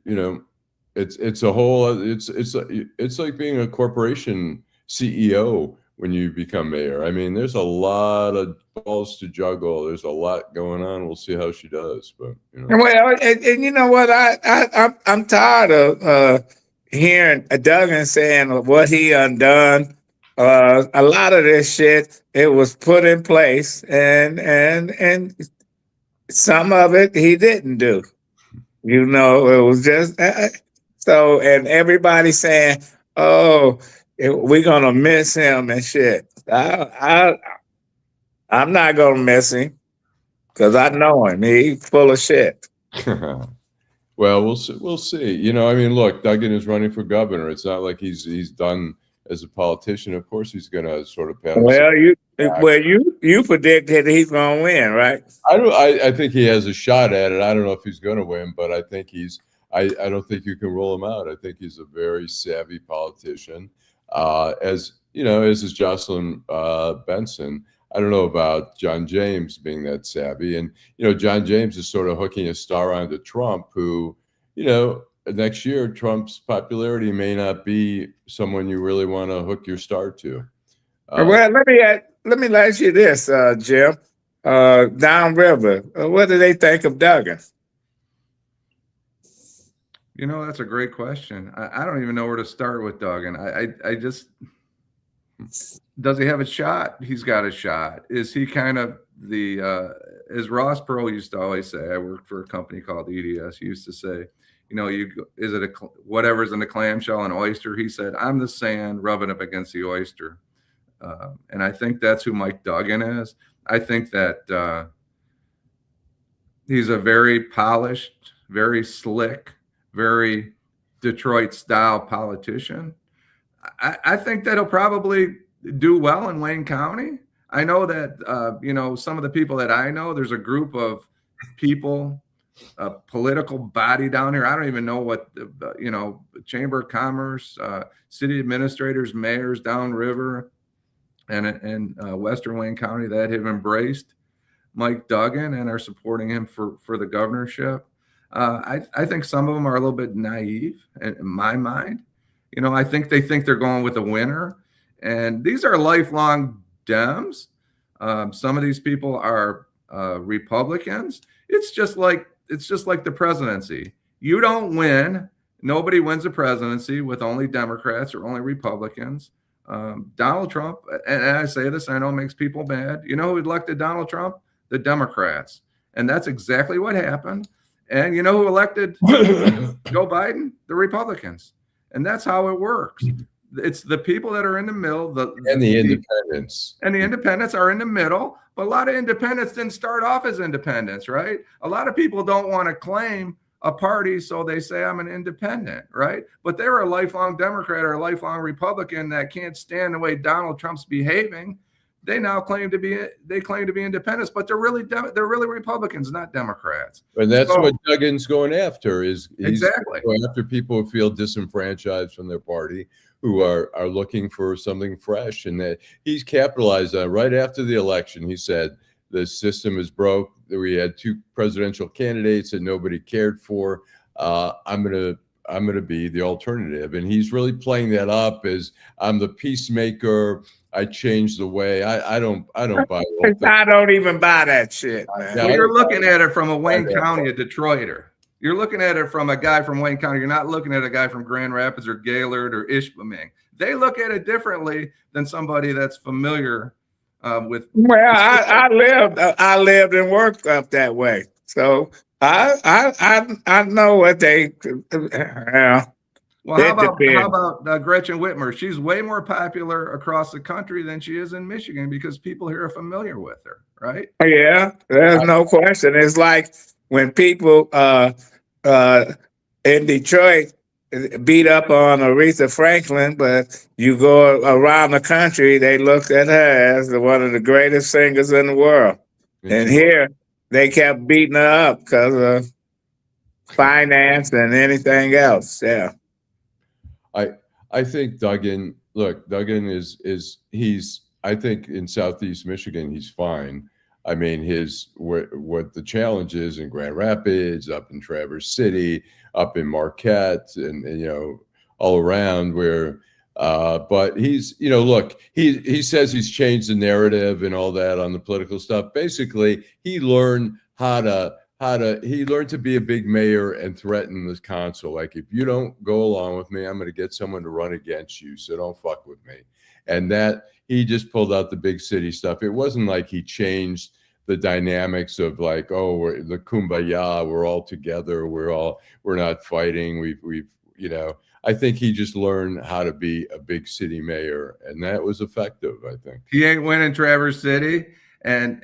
it's a whole, it's like being a corporation CEO when you become mayor. I mean, there's a lot of balls to juggle. There's a lot going on. We'll see how she does, but Well, and you know what? I'm tired of hearing Duggan saying what he undone. A lot of this shit, it was put in place, and some of it he didn't do. It was just so, and everybody saying, "Oh, we're gonna miss him and shit." I'm not gonna miss him because I know him. He's full of shit. Well, we'll see. We'll see. I mean, look, Duggan is running for governor. It's not like he's done as a politician. Of course, he's going to sort of pass. Well, you predicted he's gonna win, right? I think he has a shot at it. I don't know if he's going to win, but I think I don't think you can rule him out. I think he's a very savvy politician. As is Jocelyn Benson. I don't know about John James being that savvy. And, John James is sort of hooking a star onto Trump, who, next year, Trump's popularity may not be someone you really want to hook your star to. Well, let me ask you this, Jim. Downriver, what do they think of Duggan? That's a great question. I don't even know where to start with Duggan. I just, does he have a shot? He's got a shot. Is he kind of as Ross Perot used to always say, I worked for a company called EDS. He used to say, is it whatever's in the clamshell, an oyster? He said, I'm the sand rubbing up against the oyster. And I think that's who Mike Duggan is. I think that he's a very polished, very slick, very Detroit-style politician. I think that he'll probably do well in Wayne County. I know that, some of the people that I know, there's a group of people, a political body down here. I don't even know what, Chamber of Commerce, city administrators, mayors downriver and Western Wayne County that have embraced Mike Duggan and are supporting him for the governorship. I think some of them are a little bit naive in my mind. I think they think they're going with a winner, and these are lifelong Dems. Some of these people are Republicans. It's just like the presidency. You don't win. Nobody wins the presidency with only Democrats or only Republicans. Donald Trump, and I say this, I know it makes people mad. You know who elected Donald Trump? The Democrats. And that's exactly what happened. And you know who elected Joe Biden? The Republicans. And that's how it works. It's the people that are in the middle. The independents. And the independents are in the middle. But a lot of independents didn't start off as independents, right? A lot of people don't want to claim a party, so they say I'm an independent, right? But they're a lifelong Democrat or a lifelong Republican that can't stand the way Donald Trump's behaving. they now claim to be independents, but they're really Republicans, not Democrats. And that's what Duggan's going after. He's exactly going after people who feel disenfranchised from their party, who are looking for something fresh, and that he's capitalized on. Right after the election, he said the system is broke. We had 2 presidential candidates that nobody cared for. I'm gonna be the alternative, and he's really playing that up as I'm the peacemaker. I changed the way. I don't buy it. I don't even buy that shit, man. Well, you're looking at it from a Wayne County, a Detroiter. You're looking at it from a guy from Wayne County. You're not looking at a guy from Grand Rapids or Gaylord or Ishpeming. They look at it differently than somebody that's familiar with. Well, I lived and worked up that way, so I know what they. Well, how about Gretchen Whitmer? She's way more popular across the country than she is in Michigan because people here are familiar with her, right? Yeah, there's no question. It's like when people in Detroit beat up on Aretha Franklin, but you go around the country, they looked at her as one of the greatest singers in the world. And here, they kept beating her up because of finance and anything else. Yeah. I think Duggan is I think in Southeast Michigan, he's fine. I mean, what the challenge is in Grand Rapids, up in Traverse City, up in Marquette, and all around where, but he's, look, he says he's changed the narrative and all that on the political stuff. Basically, he learned he learned to be a big mayor and threaten the council. Like, if you don't go along with me, I'm going to get someone to run against you. So don't fuck with me. And that he just pulled out the big city stuff. It wasn't like he changed the dynamics of like, oh, we're the kumbaya, we're all together, we're not fighting. We've I think he just learned how to be a big city mayor, and that was effective. I think he ain't winning Traverse City, and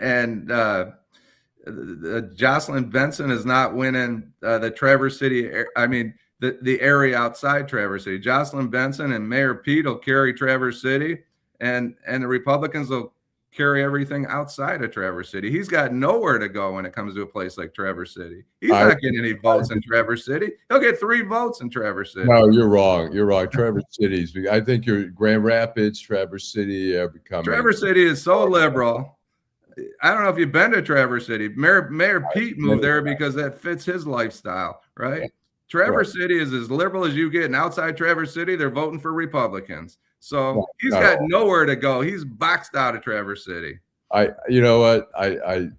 Jocelyn Benson is not winning the Traverse City. I mean, the area outside Traverse City. Jocelyn Benson and Mayor Pete will carry Traverse City, and the Republicans will carry everything outside of Traverse City. He's got nowhere to go when it comes to a place like Traverse City. He's not getting any votes in Traverse City. He'll get 3 votes in Traverse City. No, you're wrong. You're wrong. Traverse City's. I think your Grand Rapids, Traverse City are becoming. Traverse City is so liberal. I don't know if you've been to Traverse City. Mayor Pete moved there because that fits his lifestyle, right? Traverse City is as liberal as you get, and outside Traverse City, they're voting for Republicans. So he's got nowhere to go. He's boxed out of Traverse City. You know what?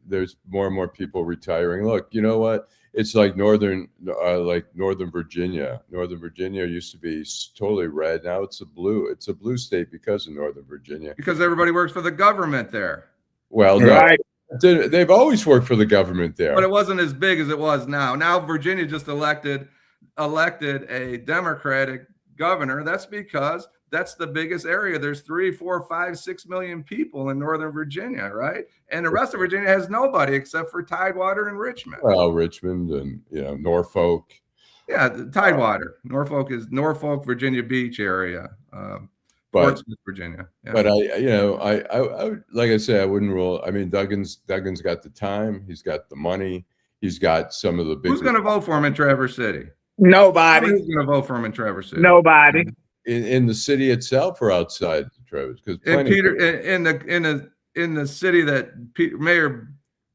There's more and more people retiring. Look, you know what? It's like Northern Virginia. Northern Virginia used to be totally red. Now it's a blue. It's a blue state because of Northern Virginia. Because everybody works for the government there. Well, no, they've always worked for the government there. But it wasn't as big as it was now. Now Virginia just elected a Democratic governor. That's because that's the biggest area. There's 3, 4, 5, 6 million people in Northern Virginia, right? And the rest of Virginia has nobody except for Tidewater and Richmond. Well, Richmond and Norfolk. Yeah, Tidewater. Norfolk is Norfolk, Virginia Beach area. Portsmouth, Virginia. Yeah. But I like I said, I wouldn't rule. I mean, Duggan's got the time. He's got the money. He's got some of the big. Who's going to vote for him in Traverse City? Nobody. Who's going to vote for him in Traverse City? Nobody. In the city itself or outside Traverse? Because in the city that Mayor.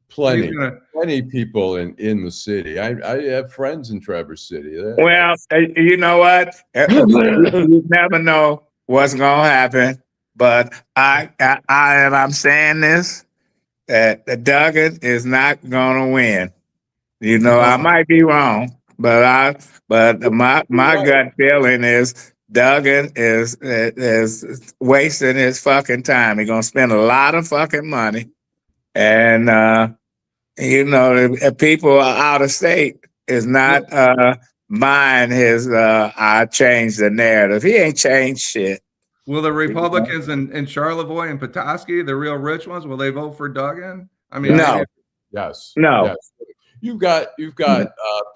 Plenty people in the city. I have friends in Traverse City. Well, you know what? You never know what's gonna happen, but I'm saying this, that Duggan is not gonna win. I might be wrong, but my gut feeling is Duggan is wasting his fucking time. He's gonna spend a lot of fucking money, and people out of state is not buying his I changed the narrative. He ain't changed shit. Will the Republicans in Charlevoix and Petoskey, the real rich ones, will they vote for Duggan? I mean, no. Yes. No. Yes. You've got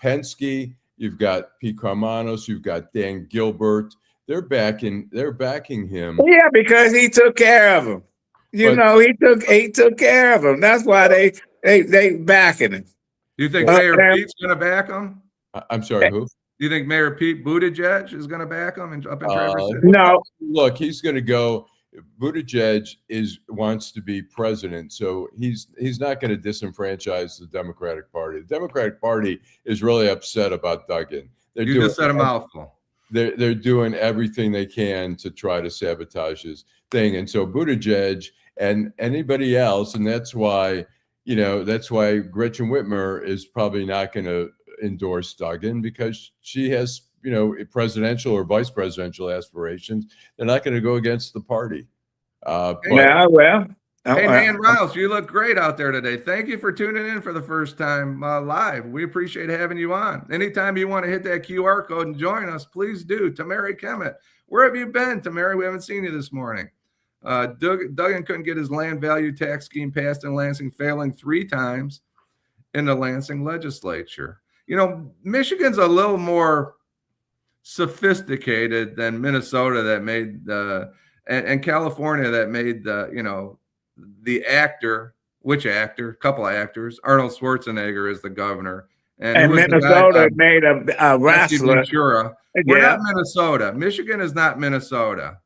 Penske, you've got Pete Carmanos, you've got Dan Gilbert. They're backing him. Yeah, because he took care of him. You But- know, he took care of him. That's why they backing him. Do you think Well, Mayor and- Pete's going to back him? I'm sorry, who? Do you think Mayor Pete Buttigieg is going to back him up in Traverse City? No, Look, he's going to go. Buttigieg wants to be president, so he's not going to disenfranchise the Democratic Party. The Democratic Party is really upset about Duggan. You just said a mouthful. They're doing everything they can to try to sabotage his thing, and so Buttigieg and anybody else, and that's why Gretchen Whitmer is probably not going to endorse Duggan, because she has presidential or vice presidential aspirations. They're not going to go against the party. yeah, well. Hey, man, Riles, you look great out there today. Thank you for tuning in for the first time live. We appreciate having you on. Anytime you want to hit that QR code and join us, please do. Tamari Kemet, where have you been, Tamari? We haven't seen you this morning. Duggan couldn't get his land value tax scheme passed in Lansing, failing 3 times in the Lansing legislature. Michigan's a little more sophisticated than Minnesota that made and California that made the actor, couple of actors. Arnold Schwarzenegger is the governor. And Minnesota made a wrestler. Ventura. We're not Minnesota. Michigan is not Minnesota.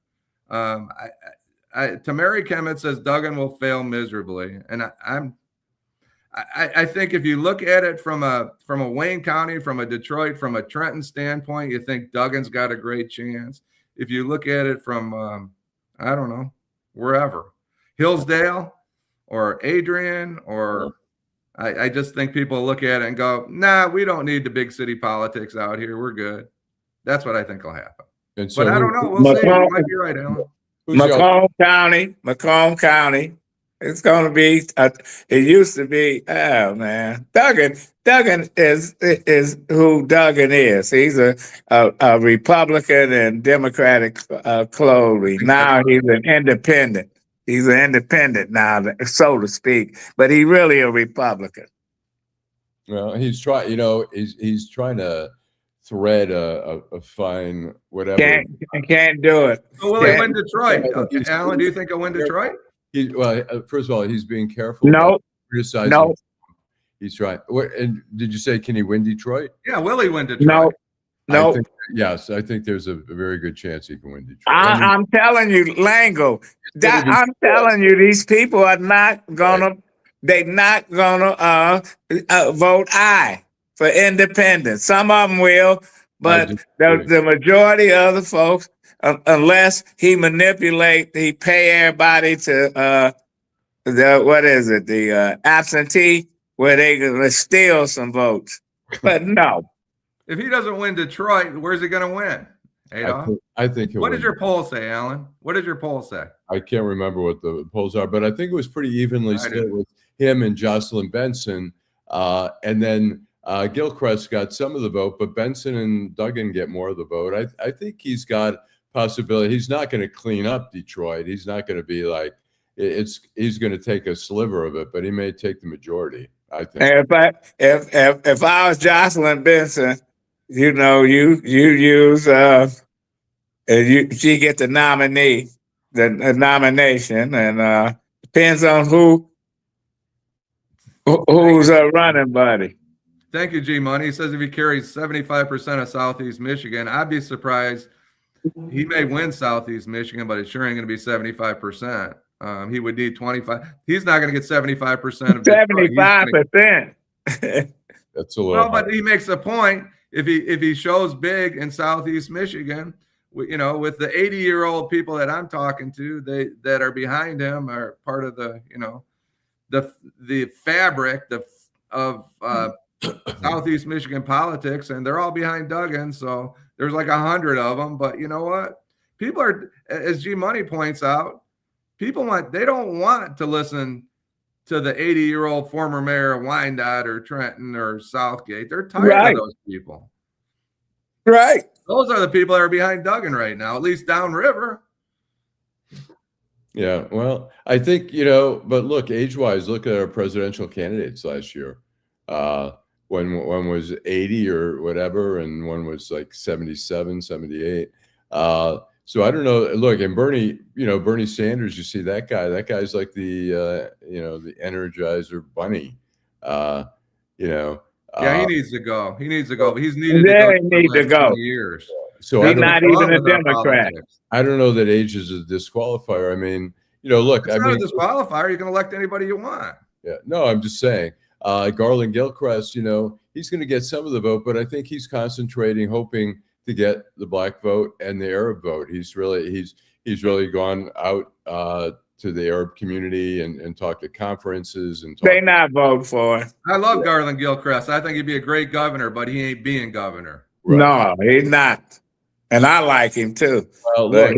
Tamari Kemet says Duggan will fail miserably. And I think if you look at it from a Wayne County, from a Detroit, from a Trenton standpoint, you think Duggan's got a great chance. If you look at it from, I don't know, wherever, Hillsdale or Adrian, or I just think people look at it and go, nah, we don't need the big city politics out here. We're good. That's what I think will happen. And so but I don't know. We'll see. You might be right, Allan. Macomb County. It's going to be. It used to be. Oh man, Duggan is who Duggan is. He's a Republican and Democratic clothing. Now he's an independent. He's an independent now, so to speak. But he's really a Republican. Well, he's trying. He's trying to thread a fine whatever. Can't do it. So will he win Detroit? Allan, do you think he'll win Detroit? First of all, he's being careful. No, criticizing. no. He's trying. And did you say, can he win Detroit? Yeah, will he win Detroit? No. I think there's a very good chance he can win Detroit. I'm telling you, Lengel. I'm telling you, these people are not gonna. They're not gonna vote aye for independence. Some of them will, but the majority of the folks, unless he pay everybody to the absentee, where they gonna steal some votes. But no. If he doesn't win Detroit, where's he going to win? Adolph? I think he'll What win. does your poll say, Allan? What does your poll say? I can't remember what the polls are, but I think it was pretty evenly split with him and Jocelyn Benson. And then Gilchrist got some of the vote, but Benson and Duggan get more of the vote. I think he's got possibility. He's not going to clean up Detroit. He's not going to be like he's going to take a sliver of it, but he may take the majority. I think. And if I was Jocelyn Benson, you use she get the nomination, and depends on who's a running buddy. Thank you, G Money. He says if he carries 75% of Southeast Michigan, I'd be surprised. He may win Southeast Michigan, but it sure ain't going to be 75%. He would need 25. He's not going to get 75% of 75%. That's a little. Well, but he makes a point. If he shows big in Southeast Michigan, with the 80-year-old people that I'm talking to, that are behind him are part of the fabric of Southeast Michigan politics, and they're all behind Duggan. So there's like 100 of them. But you know what? People are, as G Money points out, they don't want to listen to the 80-year-old former mayor of Wyandotte or Trenton or Southgate. They're tired of those people. Right. Those are the people that are behind Duggan right now, at least downriver. Yeah, well, I think, but look, age-wise, look at our presidential candidates last year. One was 80 or whatever, and one was like 77, 78. So I don't know. Look, and Bernie, Bernie Sanders, you see that guy. That guy's like the the Energizer Bunny. Yeah, he needs to go. He needs to go. But he's needed to go They for need the to last go. 20 years. So He's not even a Democrat. I don't know that age is a disqualifier. I mean, look, It's not a disqualifier. You can elect anybody you want. Yeah, no, I'm just saying. Garland Gilchrist, he's going to get some of the vote, but I think he's concentrating, hoping to get the black vote and the Arab vote. He's really gone out to the Arab community and talked at conferences and they not vote for it. I love Garland Gilchrist. I think he'd be a great governor, but he ain't being governor. Right. No, he's not. And I like him too. Well, look,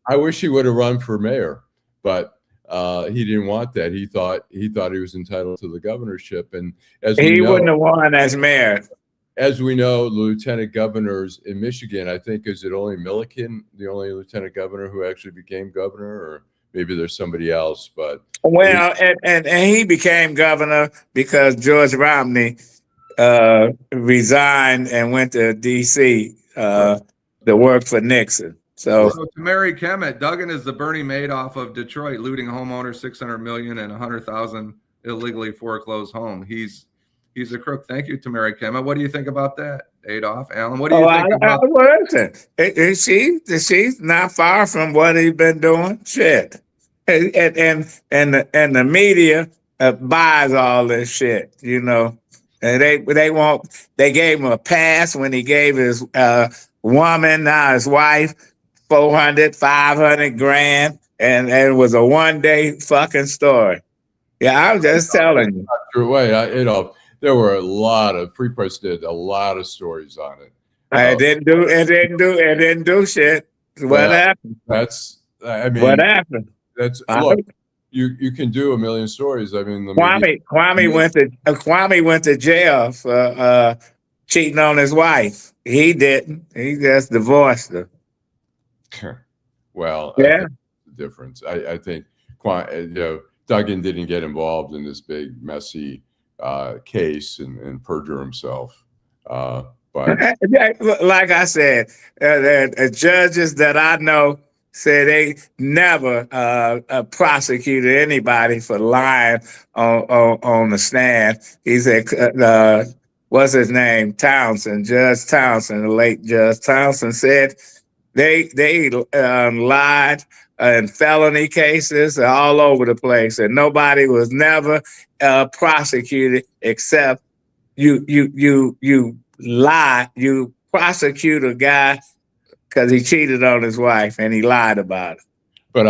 I wish he would have run for mayor, but he didn't want that. He thought he was entitled to the governorship, and he wouldn't have won as mayor. As we know, lieutenant governors in Michigan, I think, is it only Milliken, the only lieutenant governor who actually became governor, or maybe there's somebody else? But and he became governor because George Romney resigned and went to D.C. To work for Nixon. So to Mary Kemet, Duggan is the Bernie Madoff of Detroit, looting homeowners $600 million and 100,000 illegally foreclosed home. He's a crook. Thank you to Mary Kemet. What do you think about that, Adolph? Allan, what do you think about that? Well, listen, she's not far from what he's been doing. Shit. And the media buys all this shit, And they gave him a pass when he gave his woman, now his wife, 400, 500 grand, and it was a one-day fucking story. Yeah, I'm just telling you. Wait, there were a lot of Free Press did a lot of stories on it. It didn't do shit. What happened? What happened? Look. You can do a million stories. I mean, Kwame went to jail for cheating on his wife. He didn't. He just divorced her. Well, yeah, I think the difference. I think Duggan didn't get involved in this big messy case and perjure himself. But like I said, the judges that I know say they never prosecuted anybody for lying on the stand. He said, what's his name? Townsend, Judge Townsend, the late Judge Townsend said they lied in felony cases all over the place, and nobody was never prosecuted except you lie, you prosecute a guy because he cheated on his wife and he lied about it. But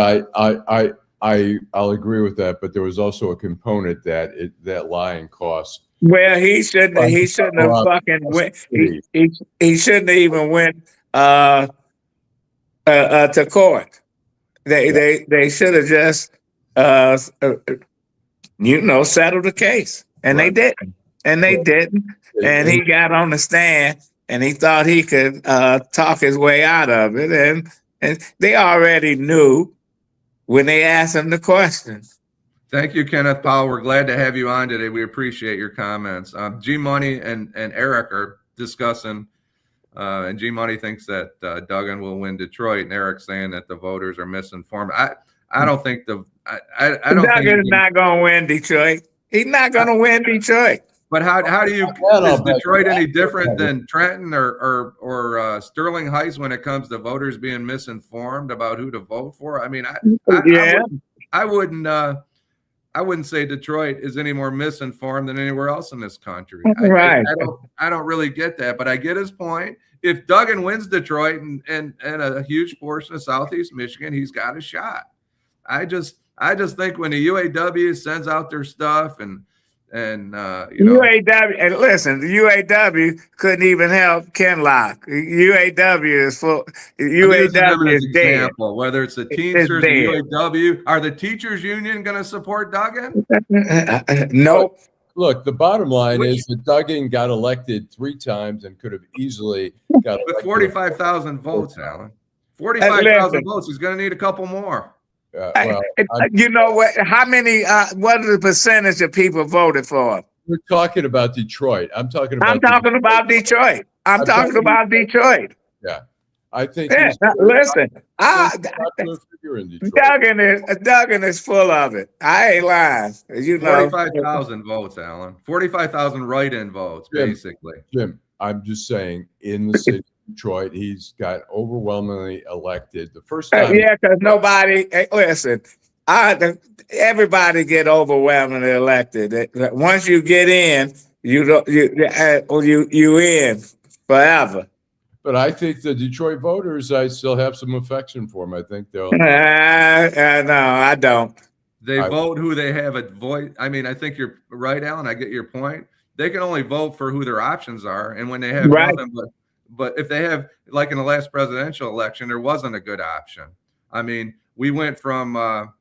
I'll agree with that. But there was also a component that lying cost. Well, he shouldn't have fucking went. He shouldn't have even went to court. They should have just settled the case, and they didn't. And they didn't. And he got on the stand. And he thought he could talk his way out of it. And they already knew when they asked him the questions. Thank you, Kenneth Powell. We're glad to have you on today. We appreciate your comments. G-Money and Eric are discussing, and G-Money thinks that Duggan will win Detroit, and Eric's saying that the voters are misinformed. I don't think Duggan's not going to win Detroit. He's not going to win Detroit. But how do you is Detroit any different than Trenton or Sterling Heights when it comes to voters being misinformed about who to vote for? I mean, I wouldn't say Detroit is any more misinformed than anywhere else in this country. Right. I don't really get that, but I get his point. If Duggan wins Detroit and a huge portion of Southeast Michigan, he's got a shot. I just think when the UAW sends out their stuff and UAW, and listen, the UAW couldn't even help Kenlock. UAW is full. UAW is dead. Whether it's the Teamsters, the UAW, are the teachers union going to support Duggan? Nope. Look, the bottom line is that Duggan got elected 3 times and could have easily got with 45,000 votes, Allan. 45,000 votes. He's going to need a couple more. You know what? How many? What are the percentage of people voted for him? We're talking about Detroit. I'm talking about. Detroit. I'm talking about Detroit. Yeah, I think Yeah, he's listen, a popular figure in Detroit. Duggan is full of it. I ain't lying. You know, 45,000 votes, Allan. 45,000 write-in votes, Jim, basically. Jim, I'm just saying, in the city of Detroit, he's got overwhelmingly elected. The first time, yeah, because nobody. Hey, listen, everybody get overwhelmingly elected. Once you get in, you in forever. but I think the Detroit voters, I still have some affection for him. I think they'll. No, I don't. They vote who they have a voice. I mean, I think you're right, Allan. I get your point. They can only vote for who their options are, and when they have nothing but if they have, like in the last presidential election, there wasn't a good option. I mean, we went from a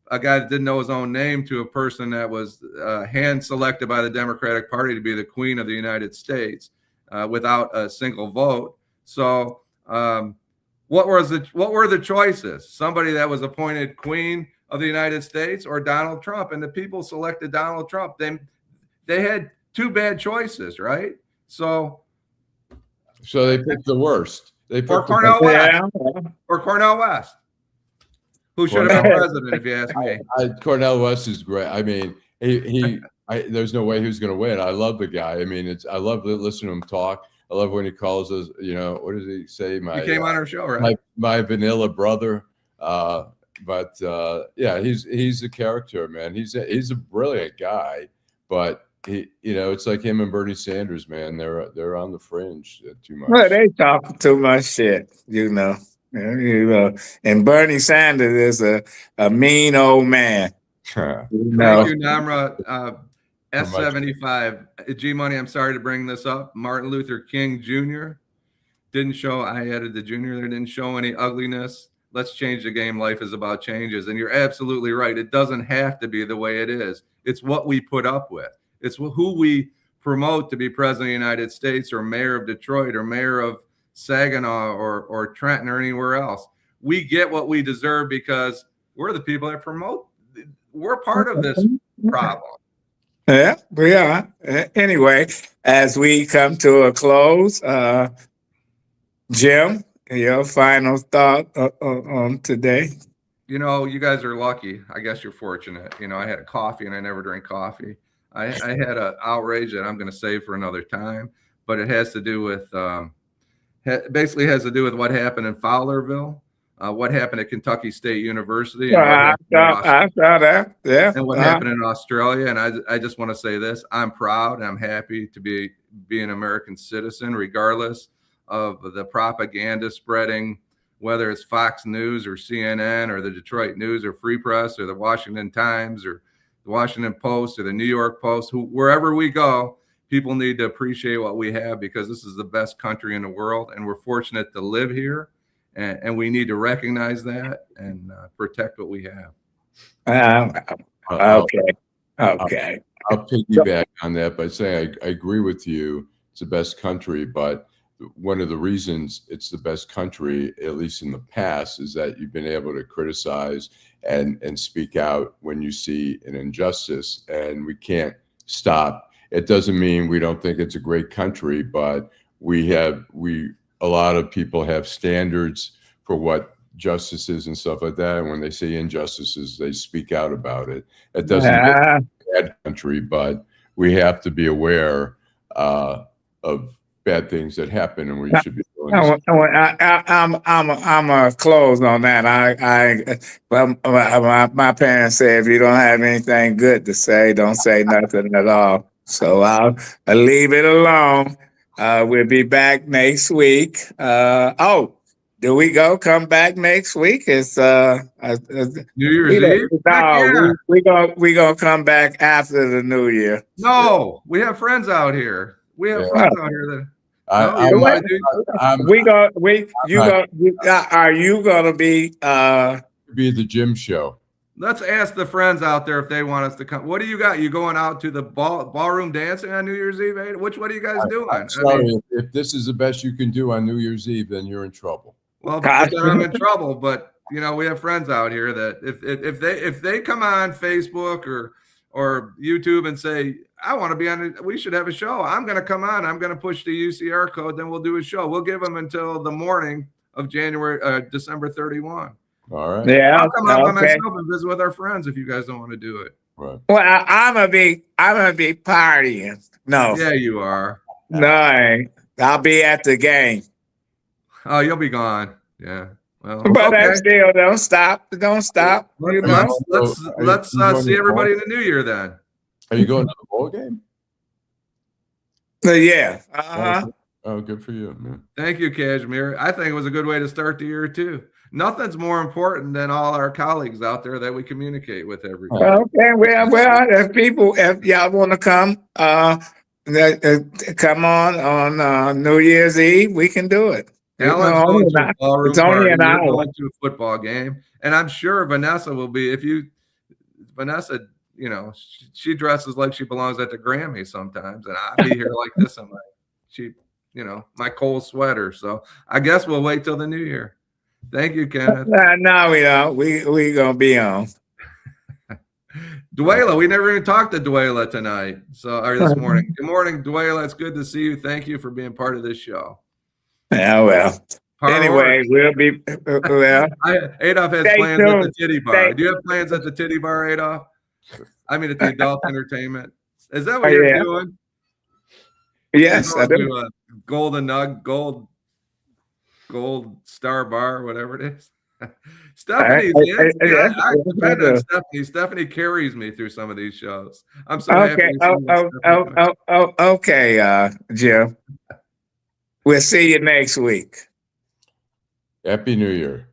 guy that didn't know his own name to a person that was hand selected by the Democratic Party to be the Queen of the United States without a single vote. So, what were the choices? Somebody that was appointed Queen of the United States or Donald Trump, and the people selected Donald Trump. They had two bad choices, right? So they picked the worst. They picked Cornel West, or Cornel West, who should have been president, if you ask me. Cornel West is great. I mean, there's no way he was going to win. I love the guy. I mean, I love listening to him talk. I love when he calls us. You know, what does he say? He came on our show, right? My vanilla brother. But yeah, he's a character, man. He's a brilliant guy, but it's like him and Bernie Sanders, man. They're on the fringe too much. Well, they talk too much shit, you know. And Bernie Sanders is a mean old man. Thank you, Namra. S75. G Money, I'm sorry to bring this up. Martin Luther King Jr. didn't show. I added the junior there. Didn't show any ugliness. Let's change the game. Life is about changes. And you're absolutely right. It doesn't have to be the way it is. It's what we put up with. It's who we promote to be president of the United States or mayor of Detroit or mayor of Saginaw or Trenton or anywhere else. We get what we deserve because we're the people that promote. We're part of this problem. Yeah, we are. Anyway, as we come to a close, Jim, your final thought on today? You know, you guys are lucky. I guess you're fortunate. You know, I had a coffee and I never drink coffee. I had an outrage that I'm going to save for another time, but it has to do with basically has to do with what happened in Fowlerville, what happened at Kentucky State University. And I saw that. Yeah. And what happened in Australia. And I just want to say this. I'm proud and I'm happy to be an American citizen, regardless of the propaganda spreading, whether it's Fox News or CNN or the Detroit News or Free Press or the Washington Times or the Washington Post or the New York Post. Wherever we go, people need to appreciate what we have because this is the best country in the world. And we're fortunate to live here. And we need to recognize that and protect what we have. Okay. I'll piggyback on that by saying I agree with you. It's the best country, but one of the reasons it's the best country, at least in the past, is that you've been able to criticize and speak out when you see an injustice, and we can't stop. It doesn't mean we don't think it's a great country, but a lot of people have standards for what justice is and stuff like that. And when they see injustices, they speak out about it. It doesn't make it a bad country, but we have to be aware of bad things that happen, and we should be. I'm a close on that. My parents say if you don't have anything good to say, don't say nothing at all. So I'll leave it alone. We'll be back next week. Do we come back next week? It's New Year's Eve. No, we gonna come back after the New Year. No, we have friends out here. We have friends out here that. Are you gonna be the gym show? Let's ask the friends out there if they want us to come. What do you got? You going out to the ballroom dancing on New Year's Eve? What are you guys doing? I'm sorry, if this is the best you can do on New Year's Eve, then you're in trouble. Well, then I'm in trouble. But we have friends out here that if they come on Facebook or YouTube and say I want to be on it. We should have a show. I'm going to come on. I'm going to push the UCR code. Then we'll do a show. We'll give them until the morning of December 31. All right. Yeah. I'll come on by Okay. myself and visit with our friends if you guys don't want to do it. Right. Well, I'm gonna be partying. No, Yeah, you are. no, I ain't. I'll be at the game. Oh, you'll be gone. Yeah. Well, But okay. that still don't stop. Don't stop. You know? Let's see everybody in the new year then. Are you going to the bowl game? Yeah. Uh-huh. Oh, good for you, man. Thank you, Kashmir. I think it was a good way to start the year too. Nothing's more important than all our colleagues out there that we communicate with every day. Okay. Well, if y'all want to come, come on New Year's Eve, we can do it. Allan's going to a ballroom it's only party. an You're hour. going to a football game, and I'm sure Vanessa will be. Vanessa, you know, she dresses like she belongs at the Grammys sometimes, and I'll be here like this in my cold sweater. So I guess we'll wait till the new year. Thank you, Kenneth. No, we don't. We gonna be on. Duela, we never even talked to Duela tonight. Or this morning. Good morning, Duela. It's good to see you. Thank you for being part of this show. Yeah, well. Anyway, we'll be well. Adolph has plans at the Titty Bar. Do you have plans at the Titty Bar, Adolph? I mean, at the adult entertainment. Is that what you're doing? Yes, I do. A Golden Nug, Gold Star Bar, whatever it is. Stephanie, Stephanie carries me through some of these shows. I'm so happy. Okay, Jim. We'll see you next week. Happy New Year.